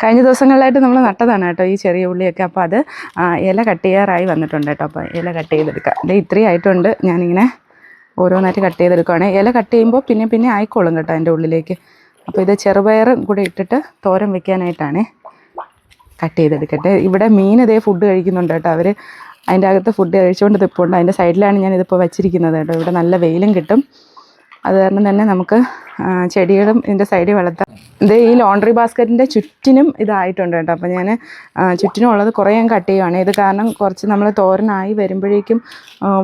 കഴിഞ്ഞ ദിവസങ്ങളിലായിട്ട് നമ്മൾ നട്ടതാണ് കേട്ടോ ഈ ചെറിയ ഉള്ളിയൊക്കെ. അപ്പോൾ അത് ഇല കട്ട് ചെയ്യാറായി വന്നിട്ടുണ്ട് കേട്ടോ. അപ്പോൾ ഇല കട്ട് ചെയ്തെടുക്കാം. ഇത് ഇത്രയും ആയിട്ടുണ്ട്. ഞാനിങ്ങനെ ഓരോന്നായിട്ട് കട്ട് ചെയ്തെടുക്കുകയാണ്. ഇല കട്ട് ചെയ്യുമ്പോൾ പിന്നെ ആയിക്കോളും കേട്ടോ അതിൻ്റെ ഉള്ളിലേക്ക്. അപ്പോൾ ഇത് ചെറുപയറും കൂടെ ഇട്ടിട്ട് തോരൻ വെക്കാനായിട്ടാണ് കട്ട് ചെയ്തെടുക്കട്ടെ. ഇവിടെ മീൻ ഇതേ ഫുഡ് കഴിക്കുന്നുണ്ട് കേട്ടോ. അവർ അതിൻ്റെ അകത്ത് ഫുഡ് കഴിച്ചുകൊണ്ട് നിൽപ്പുണ്ട്. അതിൻ്റെ സൈഡിലാണ് ഞാനിതിപ്പോൾ വച്ചിരിക്കുന്നത് കേട്ടോ. ഇവിടെ നല്ല വെയിലും കിട്ടും. അത് കാരണം തന്നെ നമുക്ക് ചെടികളും ഇതിൻ്റെ സൈഡിൽ വളർത്താം. ഇത് ഈ ലോണ്ടറി ബാസ്ക്കറ്റിൻ്റെ ചുറ്റിനും ഇതായിട്ടുണ്ട് കേട്ടോ. അപ്പോൾ ഞാൻ ചുറ്റിനും ഉള്ളത് കുറേ ഞാൻ കട്ട് ചെയ്യുവാണ്. ഇത് കാരണം കുറച്ച് നമ്മൾ തോരനായി വരുമ്പോഴേക്കും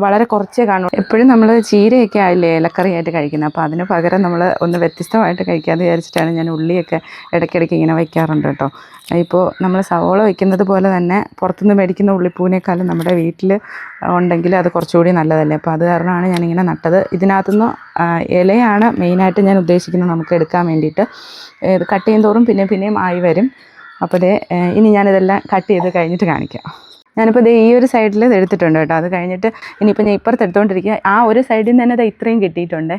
വളരെ കുറച്ചേ കാണും. എപ്പോഴും നമ്മൾ ചീരയൊക്കെ ആയില്ലേ ഇലക്കറിയായിട്ട് കഴിക്കുന്നത്. അപ്പോൾ അതിന് പകരം നമ്മൾ ഒന്ന് വ്യത്യസ്തമായിട്ട് കഴിക്കാമെന്ന് വിചാരിച്ചിട്ടാണ് ഞാൻ ഉള്ളിയൊക്കെ ഇടയ്ക്കിടയ്ക്ക് ഇങ്ങനെ വയ്ക്കാറുണ്ട് കേട്ടോ. ഇപ്പോൾ നമ്മൾ സവോള വയ്ക്കുന്നത് പോലെ തന്നെ പുറത്തുനിന്ന് മേടിക്കുന്ന ഉള്ളിപ്പൂവിനേക്കാളും നമ്മുടെ വീട്ടിൽ ഉണ്ടെങ്കിൽ അത് കുറച്ചുകൂടി നല്ലതല്ലേ. അപ്പോൾ അത് കാരണമാണ് ഞാനിങ്ങനെ നട്ടത്. ഇതിനകത്തുനിന്ന് ഇലയാണ് മെയിനായിട്ട് ഞാൻ ഉദ്ദേശിക്കുന്നത് നമുക്ക് എടുക്കാൻ വേണ്ടിയിട്ട്. ഇത് കട്ട് ചെയ്യും തോറും പിന്നെയും ആയി വരും. അപ്പോൾ ഇനി ഞാനിതെല്ലാം കട്ട് ചെയ്ത് കഴിഞ്ഞിട്ട് കാണിക്കാം. ഞാനിപ്പോൾ ഈ ഒരു സൈഡിൽ ഇത് എടുത്തിട്ടുണ്ട് കേട്ടോ. അത് കഴിഞ്ഞിട്ട് ഇനിയിപ്പോൾ ഞാൻ ഇപ്പുറത്ത് എടുത്തുകൊണ്ടിരിക്കുക. ആ ഒരു സൈഡിൽ നിന്ന് തന്നെ ഇത്രയും കിട്ടിയിട്ടുണ്ട്.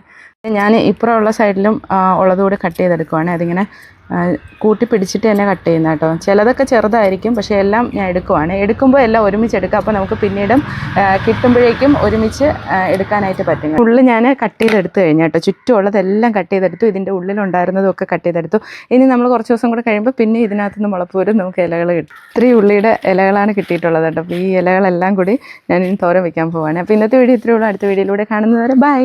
ഞാൻ ഇപ്പുറമുള്ള സൈഡിലും ഉള്ളതുകൂടെ കട്ട് ചെയ്തെടുക്കുവാണ്. അതിങ്ങനെ കൂട്ടി പിടിച്ചിട്ട് തന്നെ കട്ട് ചെയ്യുന്ന കേട്ടോ. ചിലതൊക്കെ ചെറുതായിരിക്കും, പക്ഷേ എല്ലാം ഞാൻ എടുക്കുമ്പോൾ എല്ലാം ഒരുമിച്ച് എടുക്കുക. അപ്പോൾ നമുക്ക് പിന്നീടും കിട്ടുമ്പോഴേക്കും ഒരുമിച്ച് എടുക്കാനായിട്ട് പറ്റും. ഉള്ളിൽ ഞാൻ കട്ട് ചെയ്തെടുത്ത് കഴിഞ്ഞു കേട്ടോ. ചുറ്റുമുള്ളതെല്ലാം കട്ട് ചെയ്തെടുത്തു. ഇതിൻ്റെ ഉള്ളിലുണ്ടായിരുന്നതും ഒക്കെ കട്ട് ചെയ്തെടുത്തു. ഇനി നമ്മൾ കുറച്ച് ദിവസം കൂടെ കഴിയുമ്പോൾ പിന്നെ ഇതിനകത്തുനിന്ന് മുളപ്പ് വരും, നമുക്ക് ഇലകൾ കിട്ടും. ഇത്രയും ഉള്ളിയുടെ ഇലകളാണ് കിട്ടിയിട്ടുള്ളത് കേട്ടോ. അപ്പോൾ ഈ ഇലകളെല്ലാം കൂടി ഞാൻ ഇനി തോരൻ വയ്ക്കാൻ പോവാണ്. അപ്പോൾ ഇന്നത്തെ വീഡിയോ ഇത്രയേ ഉള്ളൂ. അടുത്ത വീഡിയോയിലൂടെ കാണുന്നതുവരെ ബൈ.